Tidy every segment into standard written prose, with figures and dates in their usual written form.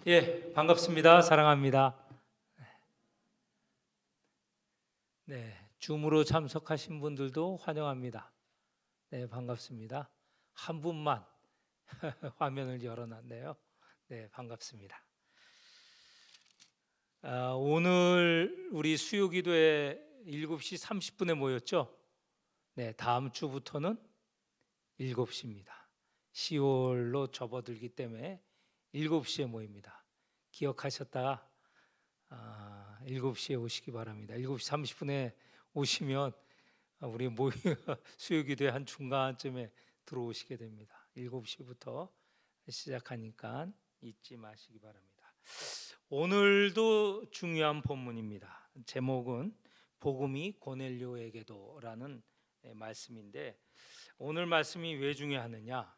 예, 반갑습니다. 사랑합니다. 네, 줌으로 참석하신 분들도 환영합니다. 네, 반갑습니다. 한 분만 화면을 열어놨네요. 네, 반갑습니다. 오늘 우리 수요기도에 7시 30분에 모였죠? 네, 다음 주부터는 7시입니다. 10월로 접어들기 때문에 7시에 모입니다. 기억하셨다가 7시에 오시기 바랍니다. 7시 30분에 오시면 우리 모임 수요기도의 한 중간쯤에 들어오시게 됩니다. 7시부터 시작하니까 잊지 마시기 바랍니다. 오늘도 중요한 본문입니다. 제목은 복음이 고넬료에게도라는 말씀인데, 오늘 말씀이 왜 중요하느냐?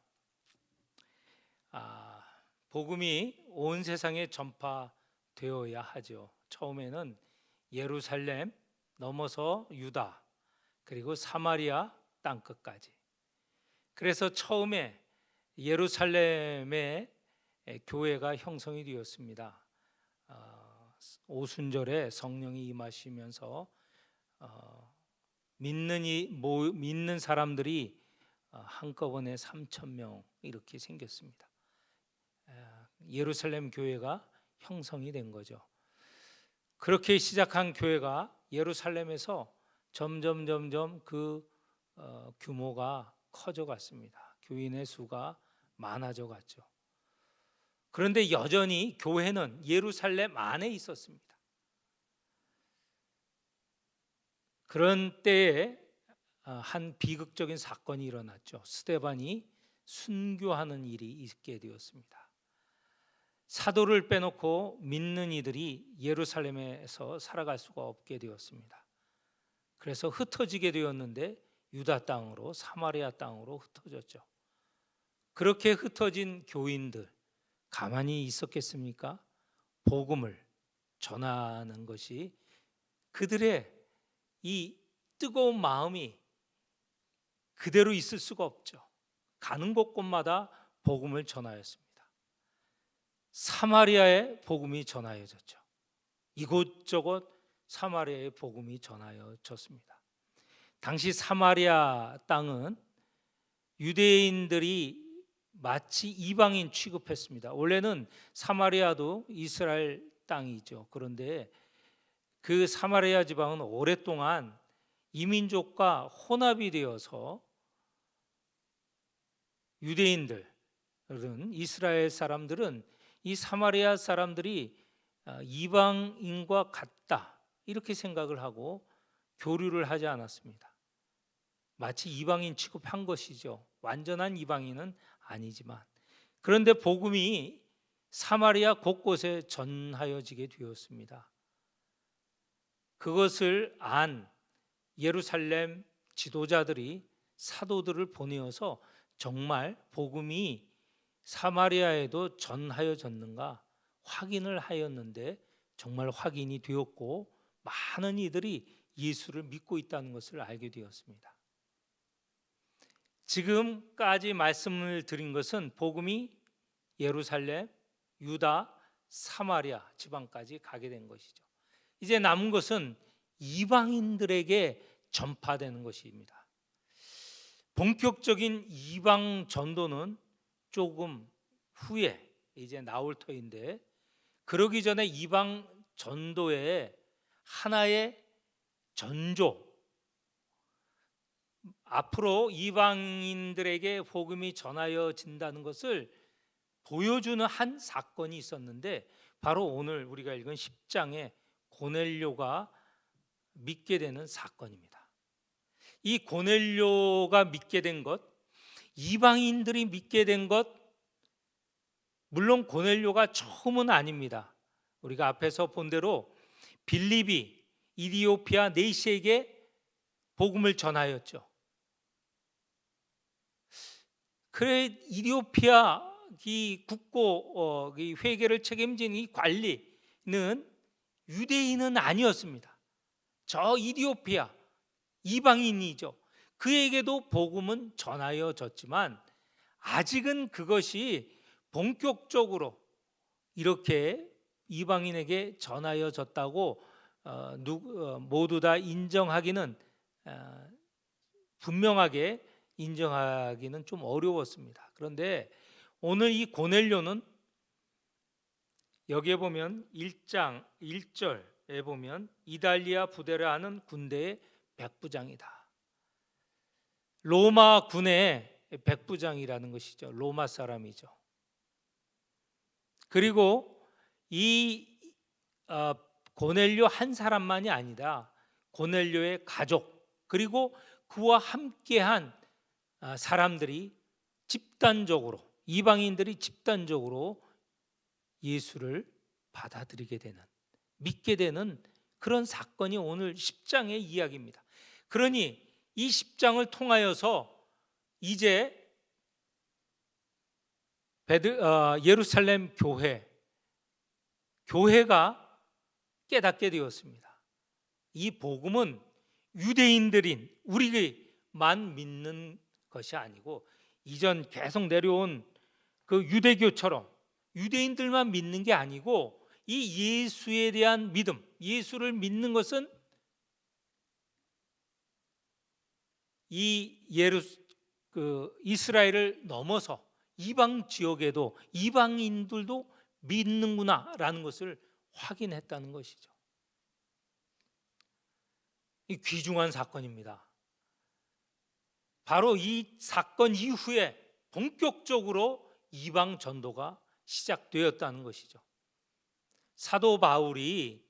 복음이 온 세상에 전파되어야 하죠. 처음에는 예루살렘 넘어서 유다 그리고 사마리아 땅끝까지. 그래서 처음에 예루살렘에 교회가 형성이 되었습니다. 오순절에 성령이 임하시면서 믿는 사람들이 한꺼번에 3,000명 이렇게 생겼습니다. 예루살렘 교회가 형성이 된 거죠. 그렇게 시작한 교회가 예루살렘에서 점점 그 규모가 커져 갔습니다. 교인의 수가 많아져 갔죠. 그런데 여전히 교회는 예루살렘 안에 있었습니다. 그런 때에 한 비극적인 사건이 일어났죠. 스데반이 순교하는 일이 있게 되었습니다. 사도를 빼놓고 믿는 이들이 예루살렘에서 살아갈 수가 없게 되었습니다. 그래서 흩어지게 되었는데 유다 땅으로, 사마리아 땅으로 흩어졌죠. 그렇게 흩어진 교인들 가만히 있었겠습니까? 복음을 전하는 것이 그들의 이 뜨거운 마음이 그대로 있을 수가 없죠. 가는 곳곳마다 복음을 전하였습니다. 사마리아에 복음이 전하여졌죠. 이곳저곳 사마리아의 복음이 전하여졌습니다. 당시 사마리아 땅은 유대인들이 마치 이방인 취급했습니다. 원래는 사마리아도 이스라엘 땅이죠. 그런데 그 사마리아 지방은 오랫동안 이민족과 혼합이 되어서 유대인들은, 이스라엘 사람들은 이 사마리아 사람들이 이방인과 같다 이렇게 생각을 하고 교류를 하지 않았습니다. 마치 이방인 취급한 것이죠. 완전한 이방인은 아니지만. 그런데 복음이 사마리아 곳곳에 전하여지게 되었습니다. 그것을 안 예루살렘 지도자들이 사도들을 보내어서 정말 복음이 사마리아에도 전하여졌는가 확인을 하였는데 정말 확인이 되었고 많은 이들이 예수를 믿고 있다는 것을 알게 되었습니다. 지금까지 말씀을 드린 것은 복음이 예루살렘, 유다, 사마리아 지방까지 가게 된 것이죠. 이제 남은 것은 이방인들에게 전파되는 것입니다. 본격적인 이방 전도는 조금 후에 이제 나올 터인데, 그러기 전에 이방 전도의 하나의 전조, 앞으로 이방인들에게 복음이 전하여진다는 것을 보여주는 한 사건이 있었는데, 바로 오늘 우리가 읽은 10장의 고넬료가 믿게 되는 사건입니다. 이 고넬료가 믿게 된 것, 이방인들이 믿게 된 것, 물론 고넬료가 처음은 아닙니다. 우리가 앞에서 본 대로 빌립이 이디오피아 네시에게 복음을 전하였죠. 그래 이디오피아 이 국고 이 회계를 책임진 이 관리는 유대인은 아니었습니다. 저 이디오피아 이방인이죠. 그에게도 복음은 전하여졌지만 아직은 그것이 본격적으로 이렇게 이방인에게 전하여졌다고 모두 다 인정하기는 분명하게 인정하기는 좀 어려웠습니다. 그런데 오늘 이 고넬료는 여기에 보면 1장 1절에 보면 이달리아 부대라 하는 군대의 백부장이다. 로마 군의 백부장이라는 것이죠. 로마 사람이죠. 그리고 이 고넬료 한 사람만이 아니라 고넬료의 가족 그리고 그와 함께한 사람들이 집단적으로 이방인들이 집단적으로 예수를 받아들이게 되는 믿게 되는 그런 사건이 오늘 10장의 이야기입니다. 그러니 이 10장을 통하여서 이제 예루살렘 교회가 깨닫게 되었습니다. 이 복음은 유대인들인 우리만 믿는 것이 아니고 이전 계속 내려온 그 유대교처럼 유대인들만 믿는 게 아니고 이 예수에 대한 믿음, 예수를 믿는 것은 이 이스라엘을 넘어서 이방 지역에도 이방인들도 믿는구나라는 것을 확인했다는 것이죠. 이 귀중한 사건입니다. 바로 이 사건 이후에 본격적으로 이방 전도가 시작되었다는 것이죠. 사도 바울이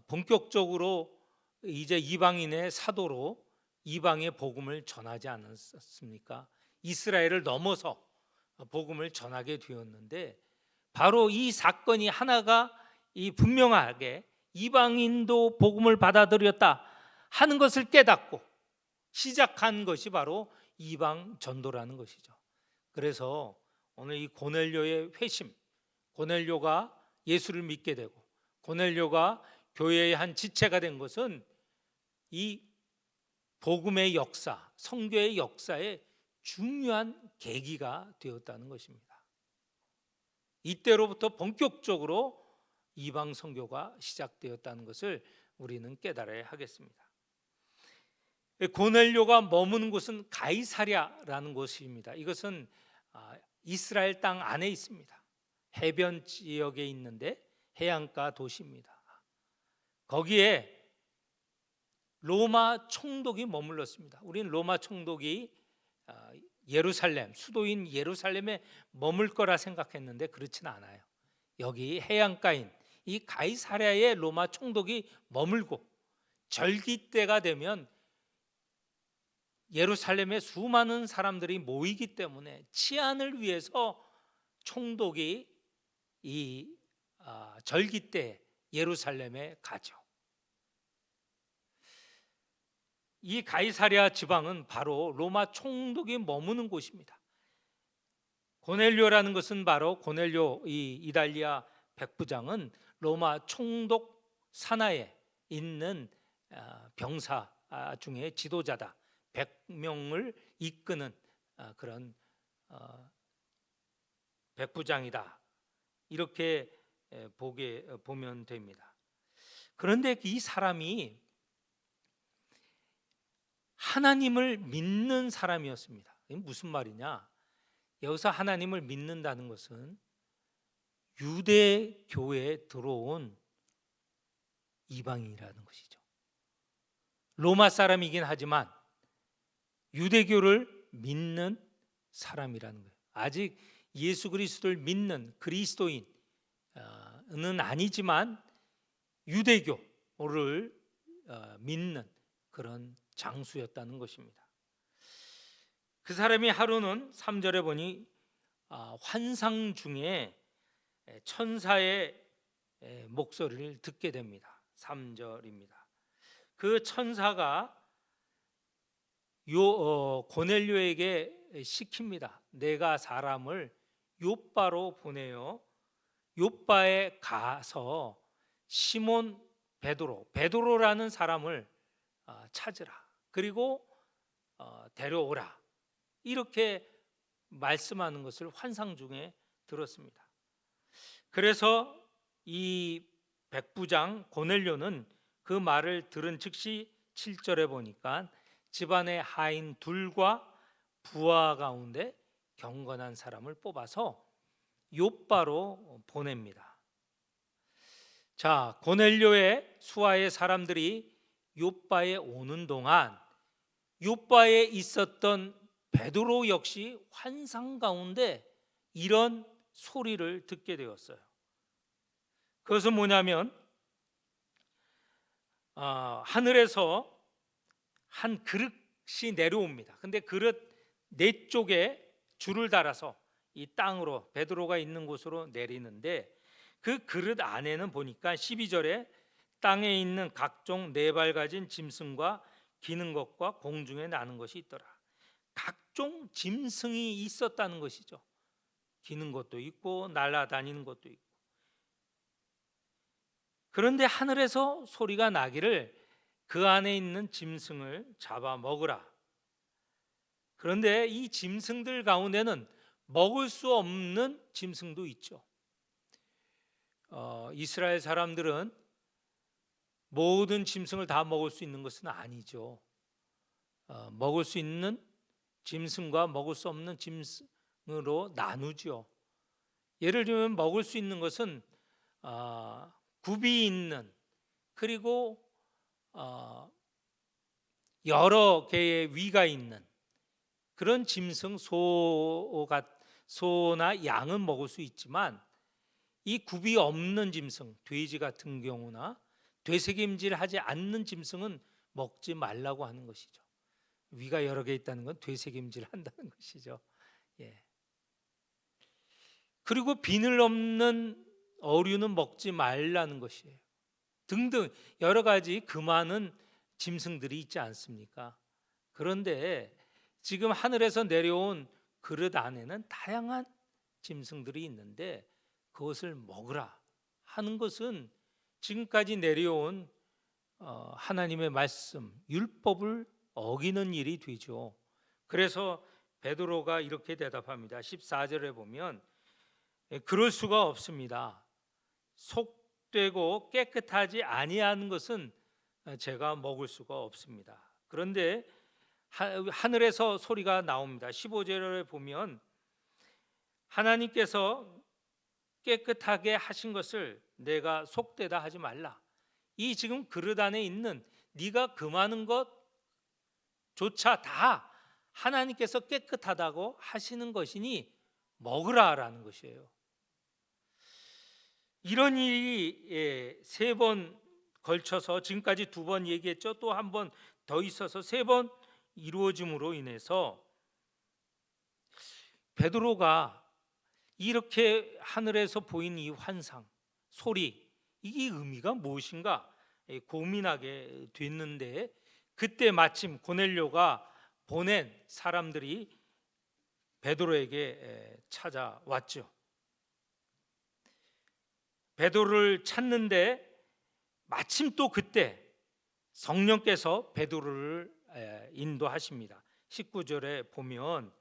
본격적으로 이제 이방인의 사도로 이방의 복음을 전하지 않았습니까? 이스라엘을 넘어서 복음을 전하게 되었는데 바로 이 사건이 하나가 분명하게 이방인도 복음을 받아들였다 하는 것을 깨닫고 시작한 것이 바로 이방 전도라는 것이죠. 그래서 오늘 이 고넬료의 회심, 고넬료가 예수를 믿게 되고 고넬료가 교회의 한 지체가 된 것은 이 복음의 역사, 선교의 역사의 중요한 계기가 되었다는 것입니다. 이때로부터 본격적으로 이방 선교가 시작되었다는 것을 우리는 깨달아야 하겠습니다. 고넬료가 머무는 곳은 가이사랴라는 곳입니다. 이것은 이스라엘 땅 안에 있습니다. 해변 지역에 있는데 해안가 도시입니다. 거기에 로마 총독이 머물렀습니다. 우리는 로마 총독이 예루살렘, 수도인 예루살렘에 머물 거라 생각했는데 그렇지는 않아요. 여기 해안가인 이 가이사랴에 로마 총독이 머물고 절기 때가 되면 예루살렘에 수많은 사람들이 모이기 때문에 치안을 위해서 총독이 이 절기 때 예루살렘에 가죠. 이 가이사랴 지방은 바로 로마 총독이 머무는 곳입니다. 고넬료라는 것은 바로 고넬료 이 이달리아 백부장은 로마 총독 산하에 있는 병사 중에 지도자다. 100명을 이끄는 그런 백부장이다. 이렇게 보면 됩니다. 그런데 이 사람이 하나님을 믿는 사람이었습니다. 이게 무슨 말이냐? 여기서 하나님을 믿는다는 것은 유대 교회에 들어온 이방인이라는 것이죠. 로마 사람이긴 하지만 유대교를 믿는 사람이라는 거예요. 아직 예수 그리스도를 믿는 그리스도인은 아니지만 유대교를 믿는 그런 장수였다는 것입니다. 그 사람이 하루는 3절에 보니 환상 중에 천사의 목소리를 듣게 됩니다. 3절입니다. 그 천사가 고넬료에게 시킵니다. 내가 사람을 요빠로 보내어 요빠에 가서 시몬 베드로라는 사람을 찾으라. 그리고 데려오라. 이렇게 말씀하는 것을 환상 중에 들었습니다. 그래서 이 백부장 고넬료는 그 말을 들은 즉시 7절에 보니까 집안의 하인 둘과 부하 가운데 경건한 사람을 뽑아서 욥바로 보냅니다. 자, 고넬료의 수하의 사람들이 욥바에 오는 동안 욥바에 있었던 베드로 역시 환상 가운데 이런 소리를 듣게 되었어요. 그것은 뭐냐면 하늘에서 한 그릇이 내려옵니다. 근데 그릇 네 쪽에 줄을 달아서 이 땅으로 베드로가 있는 곳으로 내리는데 그 그릇 안에는 보니까 12절에 땅에 있는 각종 네 발 가진 짐승과 기는 것과 공중에 나는 것이 있더라. 각종 짐승이 있었다는 것이죠. 기는 것도 있고 날아다니는 것도 있고. 그런데 하늘에서 소리가 나기를 그 안에 있는 짐승을 잡아 먹으라. 그런데 이 짐승들 가운데는 먹을 수 없는 짐승도 있죠. 이스라엘 사람들은 모든 짐승을 다 먹을 수 있는 것은 아니죠. 먹을 수 있는 짐승과 먹을 수 없는 짐승으로 나누죠. 예를 들면 먹을 수 있는 것은 굽이 있는, 그리고 여러 개의 위가 있는 그런 짐승, 소나 양은 먹을 수 있지만 이 굽이 없는 짐승, 돼지 같은 경우나 되새김질하지 않는 짐승은 먹지 말라고 하는 것이죠. 위가 여러 개 있다는 건 되새김질한다는 것이죠. 예. 그리고 비늘 없는 어류는 먹지 말라는 것이에요. 등등 여러 가지 그 많은 짐승들이 있지 않습니까? 그런데 지금 하늘에서 내려온 그릇 안에는 다양한 짐승들이 있는데 그것을 먹으라 하는 것은 지금까지 내려온 하나님의 말씀, 율법을 어기는 일이 되죠. 그래서 베드로가 이렇게 대답합니다. 14절에 보면 그럴 수가 없습니다. 속되고 깨끗하지 아니한 것은 제가 먹을 수가 없습니다. 그런데 하늘에서 소리가 나옵니다. 15절에 보면 하나님께서 깨끗하게 하신 것을 내가 속되다 하지 말라. 이 지금 그릇 안에 있는 네가 금하는 것조차 다 하나님께서 깨끗하다고 하시는 것이니 먹으라라는 것이에요. 이런 일이 세 번 걸쳐서 지금까지 두 번 얘기했죠. 또 한 번 더 있어서 세 번 이루어짐으로 인해서 베드로가 이렇게 하늘에서 보인 이 환상, 소리, 이게 의미가 무엇인가 고민하게 됐는데 그때 마침 고넬료가 보낸 사람들이 베드로에게 찾아왔죠. 베드로를 찾는데 마침 또 그때 성령께서 베드로를 인도하십니다. 19절에 보면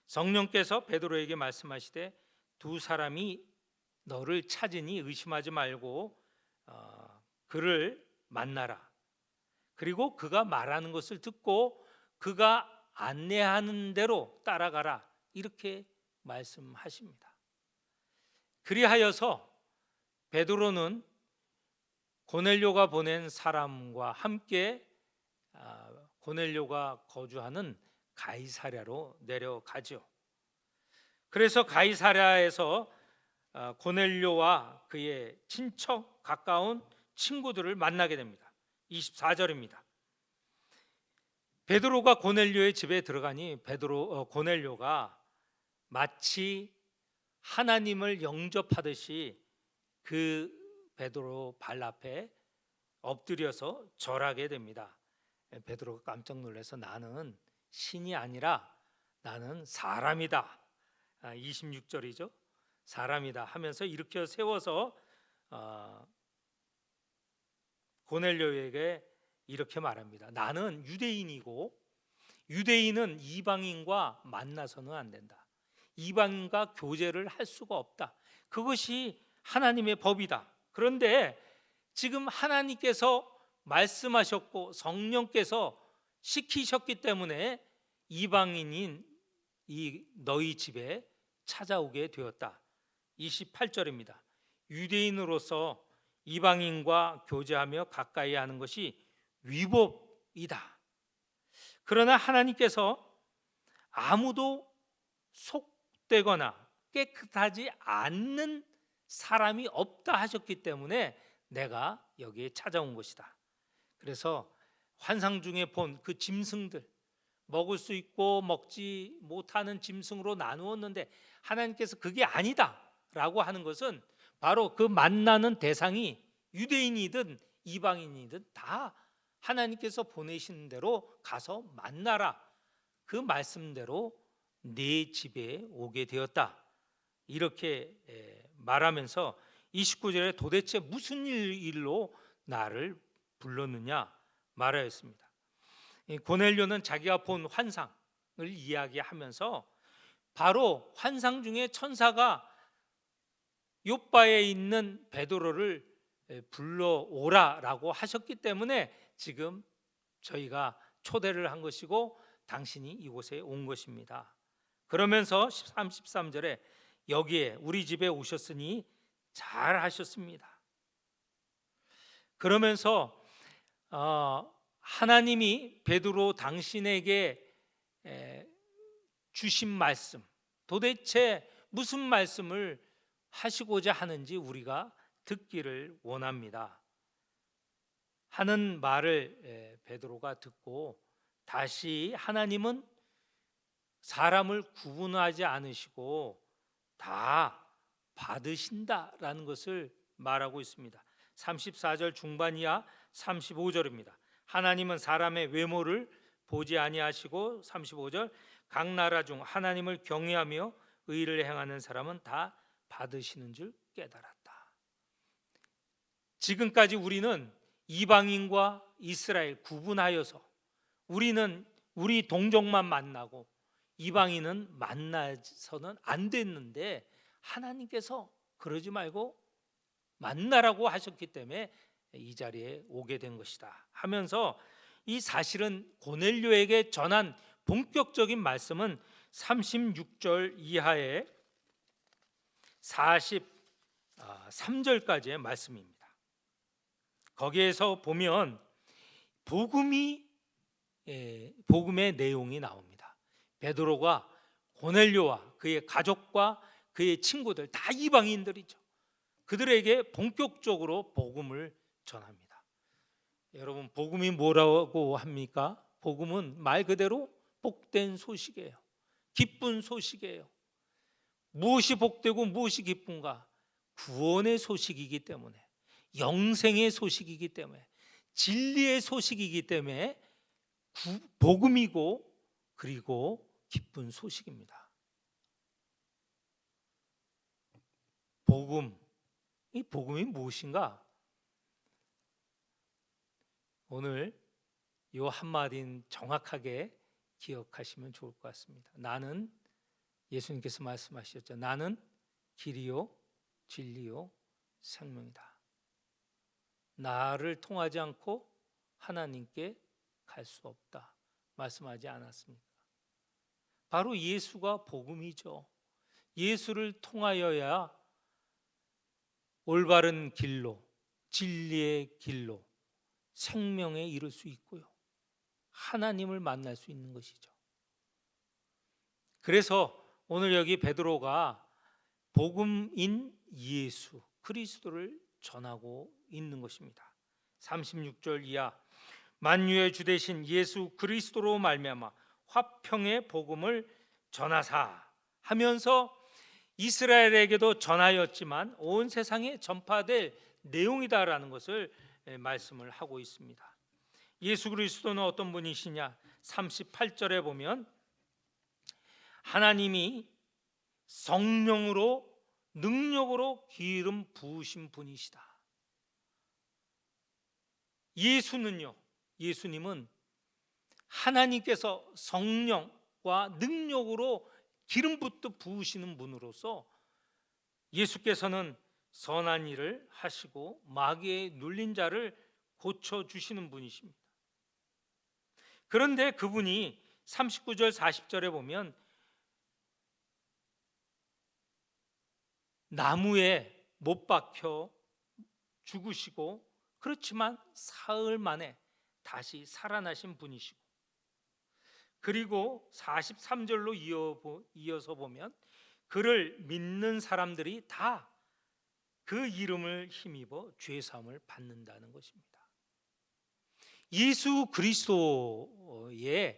성령께서 베드로에게 말씀하시되 두 사람이 너를 찾으니 의심하지 말고 그를 만나라. 그리고 그가 말하는 것을 듣고 그가 안내하는 대로 따라가라. 이렇게 말씀하십니다. 그리하여서 베드로는 고넬료가 보낸 사람과 함께 고넬료가 거주하는 가이사랴로 내려가죠. 그래서 가이사랴에서 고넬료와 그의 친척 가까운 친구들을 만나게 됩니다. 24절입니다. 베드로가 고넬료의 집에 들어가니 고넬료가 마치 하나님을 영접하듯이 그 베드로 발 앞에 엎드려서 절하게 됩니다. 베드로가 깜짝 놀라서 나는 신이 아니라 나는 사람이다. 26절이죠. 사람이다 하면서 일으켜 세워서 고넬료에게 이렇게 말합니다. 나는 유대인이고 유대인은 이방인과 만나서는 안 된다. 이방인과 교제를 할 수가 없다. 그것이 하나님의 법이다. 그런데 지금 하나님께서 말씀하셨고 성령께서 시키셨기 때문에 이방인인 이 너희 집에 찾아오게 되었다. 28절입니다. 유대인으로서 이방인과 교제하며 가까이 하는 것이 위법이다. 그러나 하나님께서 아무도 속되거나 깨끗하지 않는 사람이 없다 하셨기 때문에 내가 여기에 찾아온 것이다. 그래서 환상 중에 본 그 짐승들, 먹을 수 있고 먹지 못하는 짐승으로 나누었는데 하나님께서 그게 아니다 라고 하는 것은 바로 그 만나는 대상이 유대인이든 이방인이든 다 하나님께서 보내신 대로 가서 만나라, 그 말씀대로 내 집에 오게 되었다, 이렇게 말하면서 29절에 도대체 무슨 일로 나를 불렀느냐 말하였습니다. 고넬료는 자기가 본 환상을 이야기하면서 바로 환상 중에 천사가 요바에 있는 베드로를 불러오라라고 하셨기 때문에 지금 저희가 초대를 한 것이고 당신이 이곳에 온 것입니다. 그러면서 33절에 여기에 우리 집에 오셨으니 잘 하셨습니다. 그러면서 하나님이 베드로 당신에게 주신 말씀, 도대체 무슨 말씀을 하시고자 하는지 우리가 듣기를 원합니다. 하는 말을 베드로가 듣고 다시 하나님은 사람을 구분하지 않으시고 다 받으신다라는 것을 말하고 있습니다. 34절 중반 이하 35절입니다. 하나님은 사람의 외모를 보지 아니하시고 35절 각 나라 중 하나님을 경외하며 의를 행하는 사람은 다 받으시는 줄 깨달았다. 지금까지 우리는 이방인과 이스라엘 구분하여서 우리는 우리 동족만 만나고 이방인은 만나서는 안 됐는데 하나님께서 그러지 말고 만나라고 하셨기 때문에 이 자리에 오게 된 것이다 하면서 이 사실은 고넬료에게 전한 본격적인 말씀은 36절 이하의 43절까지의 말씀입니다. 거기에서 보면 복음의 내용이 나옵니다. 베드로가 고넬료와 그의 가족과 그의 친구들 다 이방인들이죠. 그들에게 본격적으로 복음을 전합니다. 여러분, 복음이 뭐라고 합니까? 복음은 말 그대로 복된 소식이에요. 기쁜 소식이에요. 무엇이 복되고 무엇이 기쁜가? 구원의 소식이기 때문에, 영생의 소식이기 때문에, 진리의 소식이기 때문에 복음이고 그리고 기쁜 소식입니다. 이 복음이 무엇인가? 오늘 이 한마디는 정확하게 기억하시면 좋을 것 같습니다. 나는, 예수님께서 말씀하셨죠. 나는 길이요 진리요 생명이다. 나를 통하지 않고 하나님께 갈 수 없다 말씀하지 않았습니까? 바로 예수가 복음이죠. 예수를 통하여야 올바른 길로, 진리의 길로 생명에 이를 수 있고요, 하나님을 만날 수 있는 것이죠. 그래서 오늘 여기 베드로가 복음인 예수 그리스도를 전하고 있는 것입니다. 36절 이하 만유의 주 되신 예수 그리스도로 말미암아 화평의 복음을 전하사 하면서 이스라엘에게도 전하였지만 온 세상에 전파될 내용이다라는 것을 말씀을 하고 있습니다. 예수 그리스도는 어떤 분이시냐? 38절에 보면 하나님이 성령으로 능력으로 기름 부으신 분이시다. 예수님은 하나님께서 성령과 능력으로 기름 부으시는 분으로서 예수께서는 선한 일을 하시고 마귀에 눌린 자를 고쳐 주시는 분이십니다. 그런데 그분이 39절 40절에 보면 나무에 못 박혀 죽으시고 그렇지만 사흘 만에 다시 살아나신 분이시고, 그리고 43절로 이어서 보면 그를 믿는 사람들이 다 그 이름을 힘입어 죄 사함을 받는다는 것입니다. 예수 그리스도의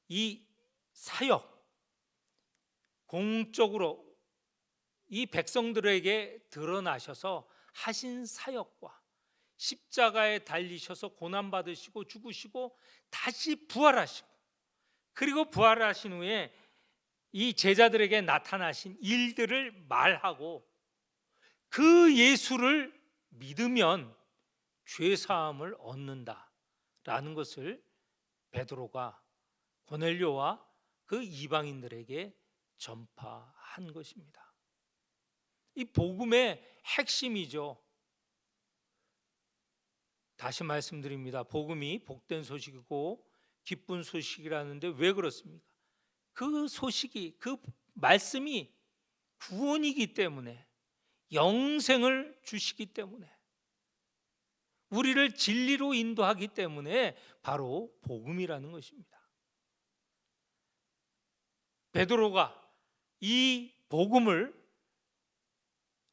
이 사역, 공적으로 이 백성들에게 드러나셔서 하신 사역과 십자가에 달리셔서 고난받으시고 죽으시고 다시 부활하시고, 그리고 부활하신 후에 이 제자들에게 나타나신 일들을 말하고 그 예수를 믿으면 죄 사함을 얻는다라는 것을 베드로가 고넬료와 그 이방인들에게 전파한 것입니다. 이 복음의 핵심이죠. 다시 말씀드립니다. 복음이 복된 소식이고 기쁜 소식이라는데 왜 그렇습니까? 그 소식이, 그 말씀이 구원이기 때문에, 영생을 주시기 때문에, 우리를 진리로 인도하기 때문에 바로 복음이라는 것입니다. 베드로가 이 복음을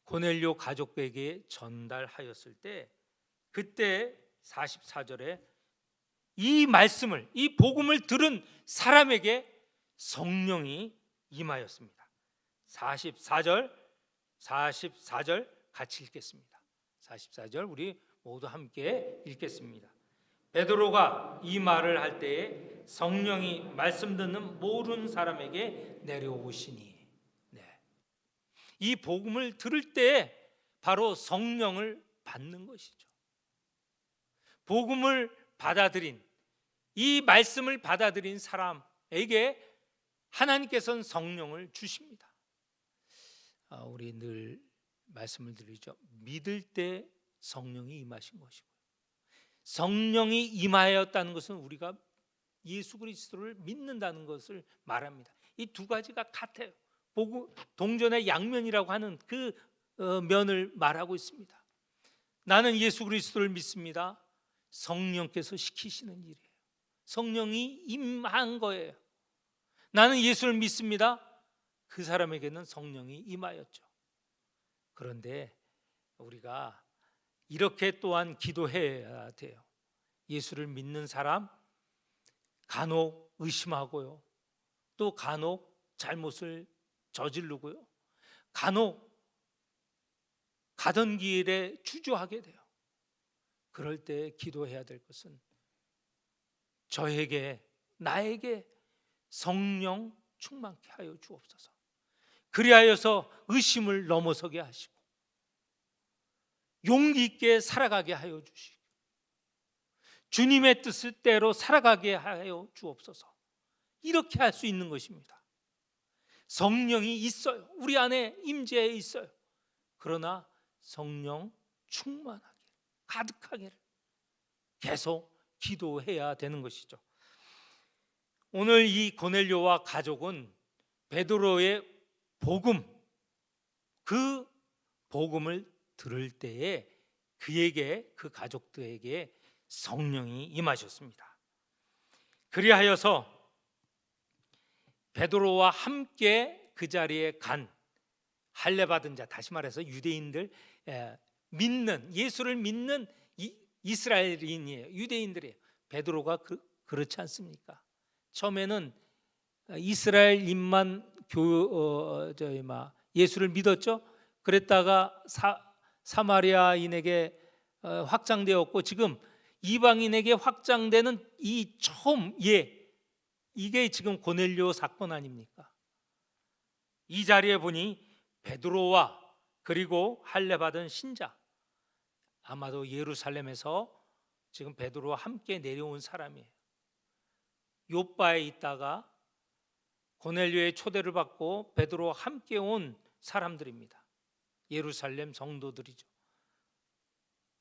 고넬료 가족에게 전달하였을 때, 그때 44절에 이 말씀을, 이 복음을 들은 사람에게 성령이 임하였습니다. 44절 같이 읽겠습니다. 44절 우리 모두 함께 읽겠습니다. 베드로가 이 말을 할 때에 성령이 말씀 듣는 모든 사람에게 내려오시니, 네. 이 복음을 들을 때 바로 성령을 받는 것이죠. 복음을 받아들인, 이 말씀을 받아들인 사람에게 하나님께서는 성령을 주십니다. 우리 늘 말씀을 드리죠. 믿을 때 성령이 임하신 것이고요, 성령이 임하였다는 것은 우리가 예수 그리스도를 믿는다는 것을 말합니다. 이 두 가지가 같아요. 복음, 동전의 양면이라고 하는 그 면을 말하고 있습니다. 나는 예수 그리스도를 믿습니다. 성령께서 시키시는 일이에요. 성령이 임한 거예요. 나는 예수를 믿습니다. 그 사람에게는 성령이 임하였죠. 그런데 우리가 이렇게 또한 기도해야 돼요. 예수를 믿는 사람 간혹 의심하고요, 또 간혹 잘못을 저지르고요, 간혹 가던 길에 주저하게 돼요. 그럴 때 기도해야 될 것은 저에게, 나에게 성령 충만케 하여 주옵소서. 그리하여서 의심을 넘어서게 하시고 용기 있게 살아가게 하여 주시고 주님의 뜻대로 살아가게 하여 주옵소서. 이렇게 할 수 있는 것입니다. 성령이 있어요. 우리 안에 임재해 있어요. 그러나 성령 충만하게, 가득하게 계속 기도해야 되는 것이죠. 오늘 이 고넬료와 가족은 베드로의 복음, 그 복음을 들을 때에 그에게, 그 가족들에게 성령이 임하셨습니다. 그리하여서 베드로와 함께 그 자리에 간 할례 받은 자, 다시 말해서 유대인들, 믿는, 예수를 믿는 이스라엘인이에요. 유대인들이에요. 베드로가 그렇지 않습니까? 처음에는 이스라엘인만 예수를 믿었죠. 그랬다가 사마리아인에게 확장되었고, 지금 이방인에게 확장되는 이 처음 이게 지금 고넬료 사건 아닙니까? 이 자리에 보니 베드로와 그리고 할례 받은 신자, 아마도 예루살렘에서 지금 베드로와 함께 내려온 사람이에요. 요바에 있다가 고넬료의 초대를 받고 베드로와 함께 온 사람들입니다. 예루살렘 성도들이죠.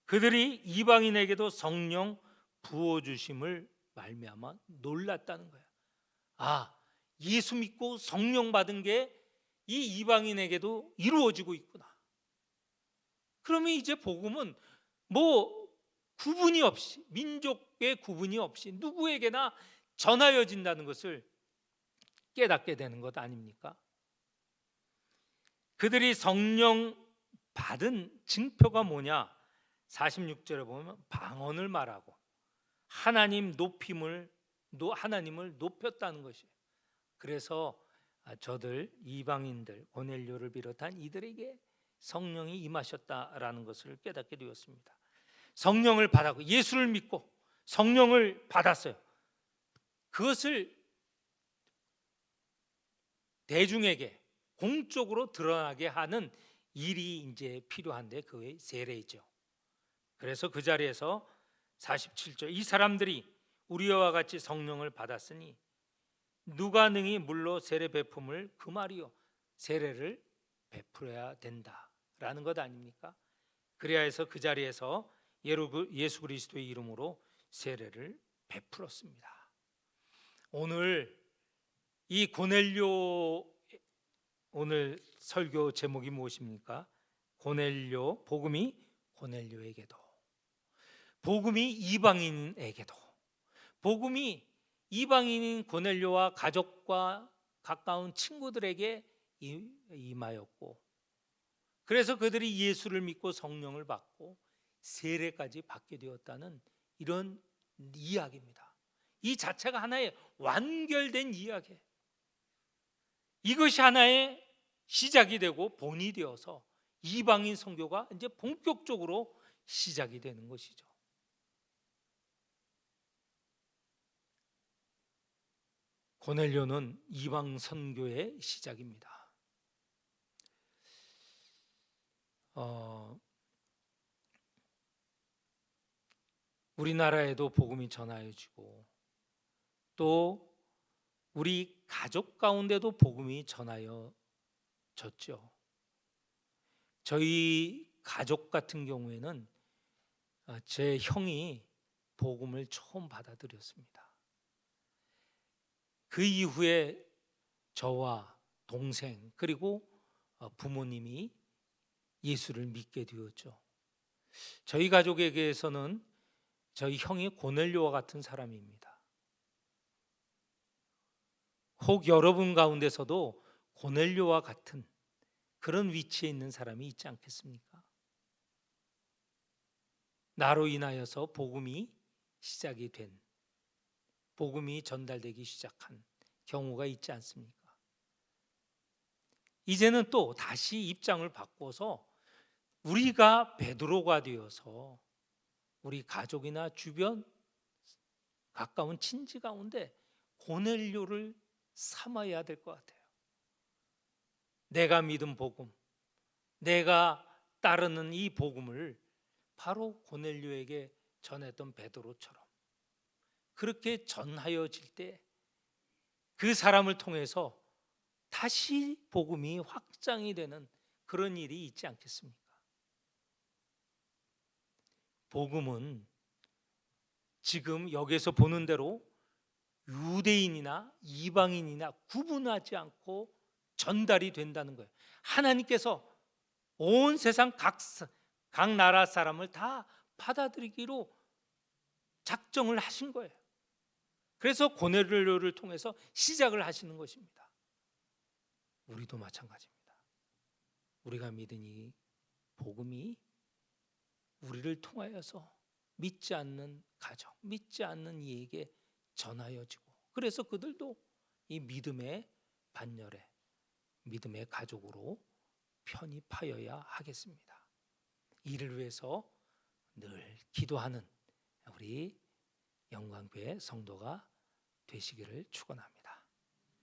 그들이 이방인에게도 성령 부어 주심을 말미암아 놀랐다는 거야. 아, 예수 믿고 성령 받은 게 이 이방인에게도 이루어지고 있구나. 그러면 이제 복음은 뭐 구분이 없이, 민족의 구분이 없이 누구에게나 전하여진다는 것을 깨닫게 되는 것 아닙니까? 그들이 성령 받은 증표가 뭐냐? 46절에 보면 방언을 말하고 하나님을 높였다는 것이에요. 그래서 저들 이방인들 고넬료를 비롯한 이들에게 성령이 임하셨다라는 것을 깨닫게 되었습니다. 성령을 받았고 예수를 믿고 성령을 받았어요. 그것을 대중에게 공적으로 드러나게 하는 일이 이제 필요한데 그게 세례죠. 그래서 그 자리에서 47절 이 사람들이 우리와 같이 성령을 받았으니 누가 능히 물로 세례 베품을 그 말이요 세례를 베풀어야 된다라는 것 아닙니까? 그래야 해서 그 자리에서 예수 그리스도의 이름으로 세례를 베풀었습니다. 오늘 이 고넬료 오늘 설교 제목이 무엇입니까? 고넬료 복음이 고넬료에게도 복음이 이방인에게도 복음이 이방인인 고넬료와 가족과 가까운 친구들에게 임하였고 그래서 그들이 예수를 믿고 성령을 받고 세례까지 받게 되었다는 이런 이야기입니다. 이 자체가 하나의 완결된 이야기예요. 이것이 하나의 시작이 되고 본이 되어서 이방인 선교가 이제 본격적으로 시작이 되는 것이죠. 고넬료는 이방 선교의 시작입니다. 우리나라에도 복음이 전하여지고 또 우리 가족 가운데도 복음이 전하여졌죠. 저희 가족 같은 경우에는 제 형이 복음을 처음 받아들였습니다. 그 이후에 저와 동생 그리고 부모님이 예수를 믿게 되었죠. 저희 가족에게서는 저희 형이 고넬료와 같은 사람입니다. 혹 여러분 가운데서도 고넬료와 같은 그런 위치에 있는 사람이 있지 않겠습니까? 나로 인하여서 복음이 시작이 된 복음이 전달되기 시작한 경우가 있지 않습니까? 이제는 또 다시 입장을 바꿔서 우리가 베드로가 되어서 우리 가족이나 주변 가까운 친지 가운데 고넬료를 삼아야 될 것 같아요. 내가 믿은 복음, 내가 따르는 이 복음을 바로 고넬료에게 전했던 베드로처럼 그렇게 전하여질 때 그 사람을 통해서 다시 복음이 확장이 되는 그런 일이 있지 않겠습니까? 복음은 지금 여기서 보는 대로 유대인이나 이방인이나 구분하지 않고 전달이 된다는 거예요. 하나님께서 온 세상 각 나라 사람을 다 받아들이기로 작정을 하신 거예요. 그래서 고넬료를 통해서 시작을 하시는 것입니다. 우리도 마찬가지입니다. 우리가 믿은 이 복음이 우리를 통하여서 믿지 않는 가정, 믿지 않는 이에게 전하여지고 그래서 그들도 이 믿음의 반열에 믿음의 가족으로 편입하여야 하겠습니다. 이를 위해서 늘 기도하는 우리 영광교회 성도가 되시기를 축원합니다.